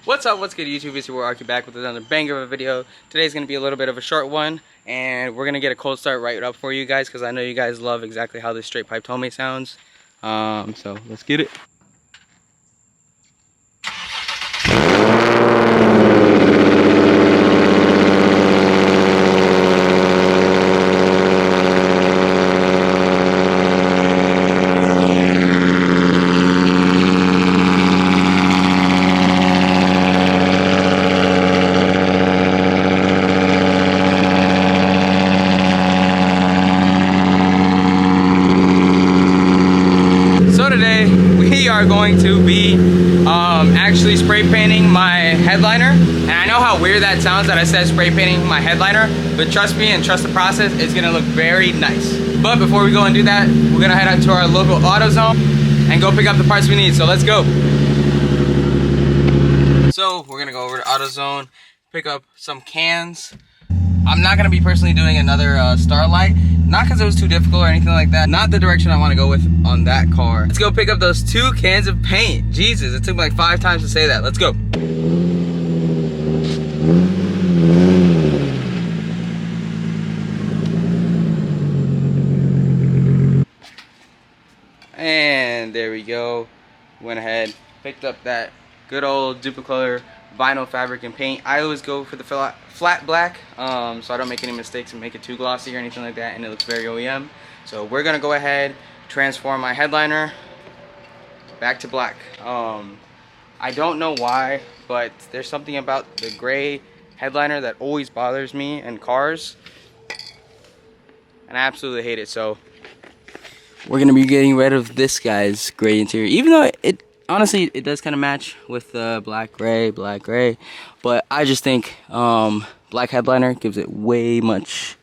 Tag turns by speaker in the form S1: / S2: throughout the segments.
S1: What's up, what's good YouTube? It's your boy Arky back with another banger of a video. Today's going to be a little bit of a short one, and we're going to get a cold start right up for you guys because I know you guys love exactly how this straight pipe homemade sounds. So let's get it. We are going to be actually spray painting my headliner, and I know how weird that sounds that I said spray painting my headliner, but trust me and trust the process, it's gonna look very nice. But before we go and do that, we're gonna head out to our local AutoZone and go pick up the parts we need. So let's go. So we're gonna go over to AutoZone, pick up some cans. I'm not gonna be personally doing another Starlight, not because it was too difficult or anything like that. Not the direction I want to go with on that car. Let's go pick up those 2 cans of paint. Jesus, it took me like 5 times to say that. Let's go. And there we go. Went ahead, picked up that good old Dupli-Color vinyl fabric and paint. I always go for the flat black, so I don't make any mistakes and make it too glossy or anything like that, and it looks very OEM. So we're gonna go ahead, transform my headliner back to black. I don't know why, but there's something about the gray headliner that always bothers me in cars, and I absolutely hate it. So we're gonna be getting rid of this guy's gray interior, even though it honestly, it does kind of match with the black gray, but I just think black headliner gives it a way much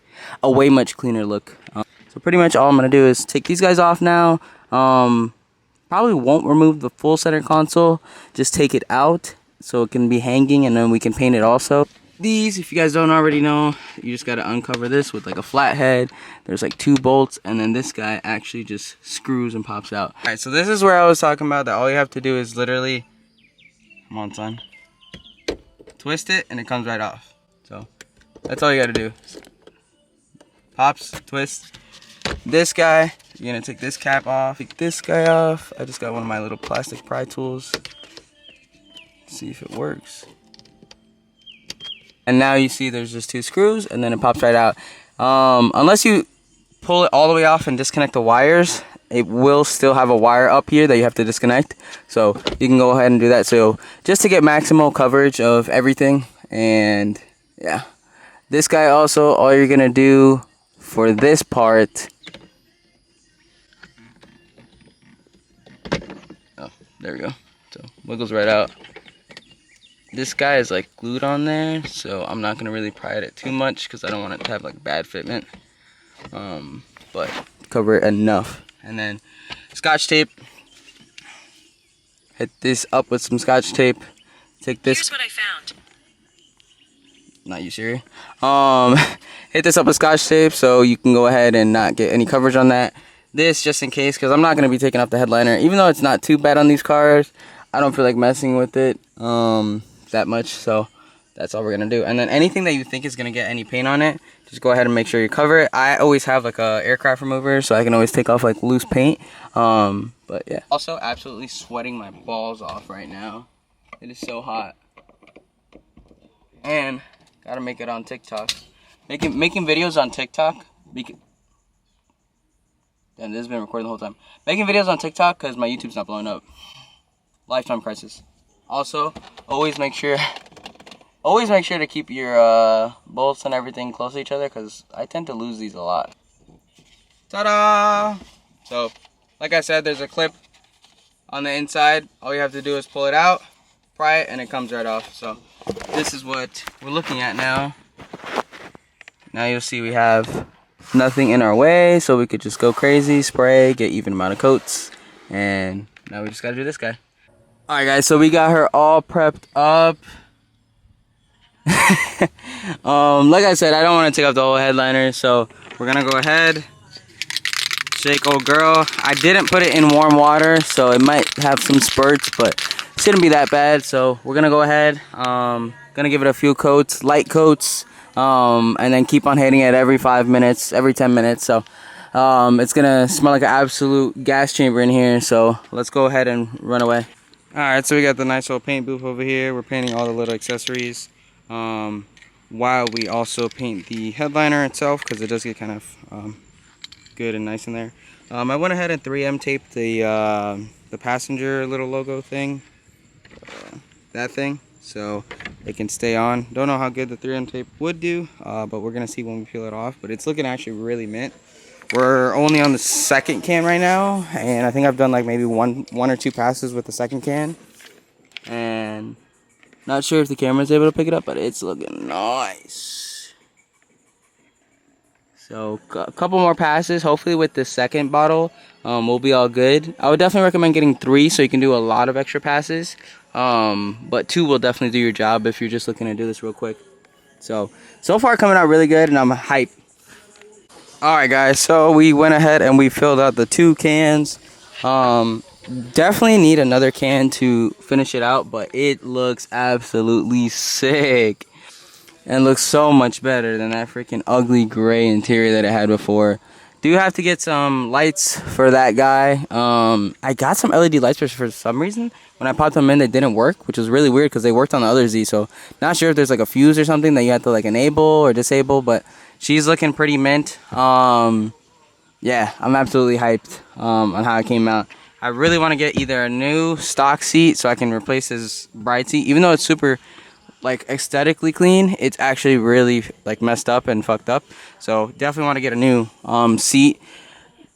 S1: cleaner look. So pretty much all I'm gonna do is take these guys off now. Probably won't remove the full center console, just take it out so it can be hanging, and then we can paint it also. These, if you guys don't already know, you just gotta uncover this with like a flat head. There's like 2 bolts, and then this guy actually just screws and pops out. Alright, so this is where I was talking about that all you have to do is literally, come on son, twist it and it comes right off. So that's all you gotta do. Pops, twist. This guy, you're gonna take this cap off, take this guy off. I just got one of my little plastic pry tools. See if it works. And now you see there's just 2 screws, and then it pops right out. Unless you pull it all the way off and disconnect the wires, it will still have a wire up here that you have to disconnect. So you can go ahead and do that. So just to get maximal coverage of everything. And yeah, this guy also, all you're gonna do for this part, oh, there we go. So wiggles right out. This guy is like glued on there, so I'm not gonna really pry at it too much because I don't want it to have like bad fitment. But cover it enough, and then scotch tape. Hit this up with some scotch tape. Take this. Here's what I found. Not you, Siri. Hit this up with scotch tape so you can go ahead and not get any coverage on that. This just in case, because I'm not gonna be taking off the headliner, even though it's not too bad on these cars. I don't feel like messing with it that much, so that's all we're gonna do. And then anything that you think is gonna get any paint on it, just go ahead and make sure you cover it. I always have like a aircraft remover, so I can always take off like loose paint. But yeah, also absolutely sweating my balls off right now. It is so hot, and gotta make it on TikTok. Making videos on TikTok, and this has been recording the whole time. Making videos on TikTok because my YouTube's not blowing up. Lifetime crisis. Also, always make sure to keep your bolts and everything close to each other, because I tend to lose these a lot. Ta-da! So, like I said, there's a clip on the inside. All you have to do is pull it out, pry it, and it comes right off. So, this is what we're looking at now. Now you'll see we have nothing in our way, so we could just go crazy, spray, get even amount of coats, and now we just gotta do this guy. Alright guys, so we got her all prepped up. Like I said, I don't want to take off the whole headliner, so we're gonna go ahead, shake old girl. I didn't put it in warm water, so it might have some spurts, but shouldn't be that bad. So we're gonna go ahead. Gonna give it a few coats, light coats, and then keep on hitting it every 5 minutes, every 10 minutes. So it's gonna smell like an absolute gas chamber in here. So let's go ahead and run away. All right, so we got the nice old paint booth over here. We're painting all the little accessories, while we also paint the headliner itself, because it does get kind of good and nice in there. I went ahead and 3M taped the passenger little logo thing, that thing, so it can stay on. Don't know how good the 3M tape would do, but we're gonna see when we peel it off. But it's looking actually really mint. We're only on the second can right now, and I think I've done like maybe one or two passes with the second can, and not sure if the camera's able to pick it up, but it's looking nice. So a couple more passes, hopefully with the second bottle, we'll be all good. I would definitely recommend getting 3 so you can do a lot of extra passes, but 2 will definitely do your job if you're just looking to do this real quick. So far coming out really good, and I'm hyped. Alright guys, so we went ahead and we filled out the 2 cans. Definitely need another can to finish it out, but it looks absolutely sick. And looks so much better than that freaking ugly gray interior that it had before. Do have to get some lights for that guy. I got some LED lights for some reason. When I popped them in, they didn't work, which was really weird because they worked on the other Z. So not sure if there's like a fuse or something that you have to like enable or disable, but she's looking pretty mint. Yeah, I'm absolutely hyped on how it came out. I really want to get either a new stock seat so I can replace his bride seat, even though it's super like aesthetically clean. It's actually really like messed up and fucked up. So definitely want to get a new seat.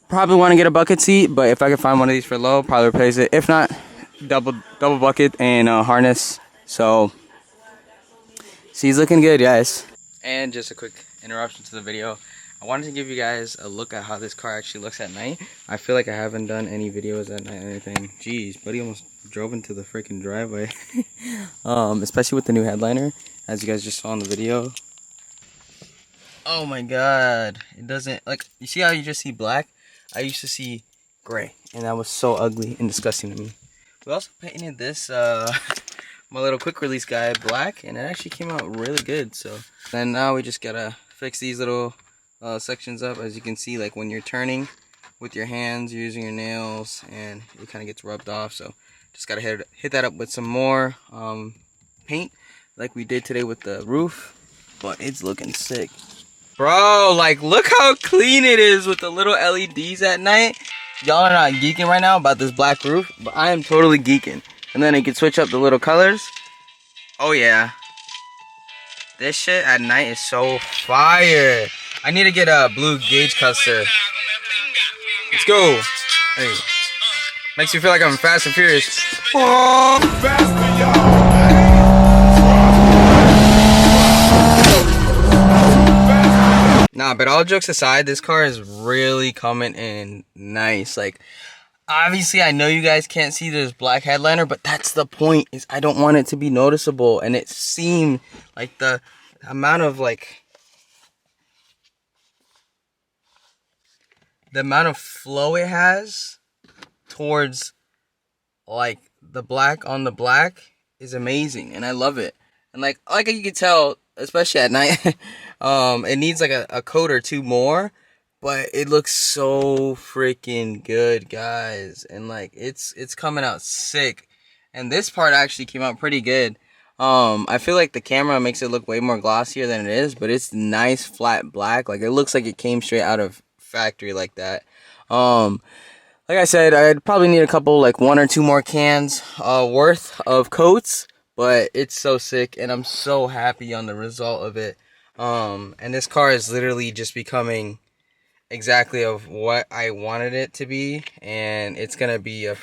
S1: Probably want to get a bucket seat, but if I can find one of these for low, probably replace it. If not, double bucket and harness. So she's looking good, guys. And just a quick interruption to the video. I wanted to give you guys a look at how this car actually looks at night. I feel like I haven't done any videos at night or anything. Jeez, buddy almost drove into the freaking driveway. Especially with the new headliner, as you guys just saw in the video. Oh my god, it doesn't, like, you see how you just see black? I used to see gray, and that was so ugly and disgusting to me. We also painted this my little quick release guy black, and it actually came out really good. So then now we just gotta fix these little sections up. As you can see, like when you're turning with your hands, you're using your nails, and it kind of gets rubbed off. So just gotta hit that up with some more paint, like we did today with the roof. But it's looking sick, bro. Like, look how clean it is with the little LEDs at night. Y'all are not geeking right now about this black roof, but I am totally geeking. And then you can switch up the little colors. Oh yeah, this shit at night is so fire. I need to get a blue gauge custer. Let's go. Hey, makes me feel like I'm Fast and Furious. Nah, but all jokes aside, this car is really coming in nice. Like, obviously, I know you guys can't see this black headliner, but that's the point. Is I don't want it to be noticeable, and it seemed like the amount of flow it has towards like the black on the black is amazing, and I love it. And like you can tell, especially at night, it needs like a coat or 2 more, but it looks so freaking good, guys. And like it's coming out sick. And this part actually came out pretty good. I feel like the camera makes it look way more glossier than it is, but it's nice flat black. Like, it looks like it came straight out of factory like that. Like I said, I'd probably need a couple, like 1 or 2 more cans worth of coats, but it's so sick, and I'm so happy on the result of it. And this car is literally just becoming exactly of what I wanted it to be, and it's gonna be a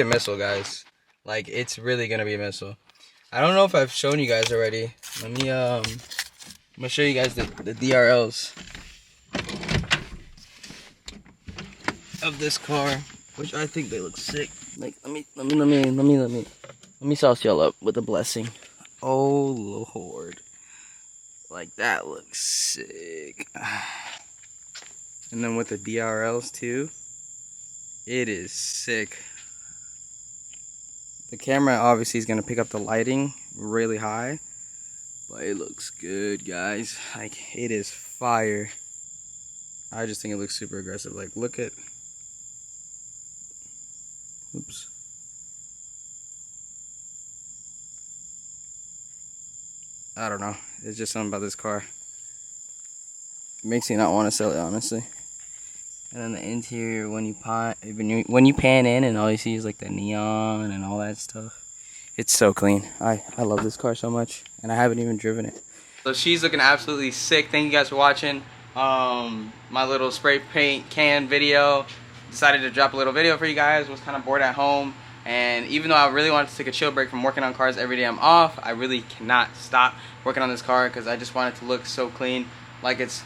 S1: missile, guys. Like, it's really gonna be a missile. I don't know if I've shown you guys already. Let me I'm gonna show you guys the DRLs of this car, which I think they look sick. Like, let me sauce y'all up with a blessing. Oh Lord, like, that looks sick. And then with the DRLs too, it is sick. The camera obviously is gonna pick up the lighting really high, but it looks good, guys. Like, it is fire. I just think it looks super aggressive. Like, look at, oops. I don't know. It's just something about this car. It makes you not want to sell it, honestly. And then the interior, when you pan in and all you see is like the neon and all that stuff. It's so clean. I love this car so much, and I haven't even driven it. So she's looking absolutely sick. Thank you guys for watching my little spray paint can video. Decided to drop a little video for you guys. Was kind of bored at home, and even though I really wanted to take a chill break from working on cars every day I'm off, I really cannot stop working on this car because I just want it to look so clean, like it's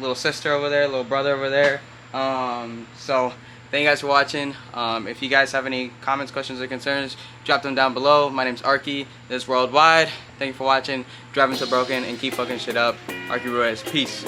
S1: little sister over there, little brother over there. So thank you guys for watching. If you guys have any comments, questions, or concerns, drop them down below. My name's Arky. This is Worldwide. Thank you for watching. Driving to Broken and keep fucking shit up. Arky Ruiz. Peace.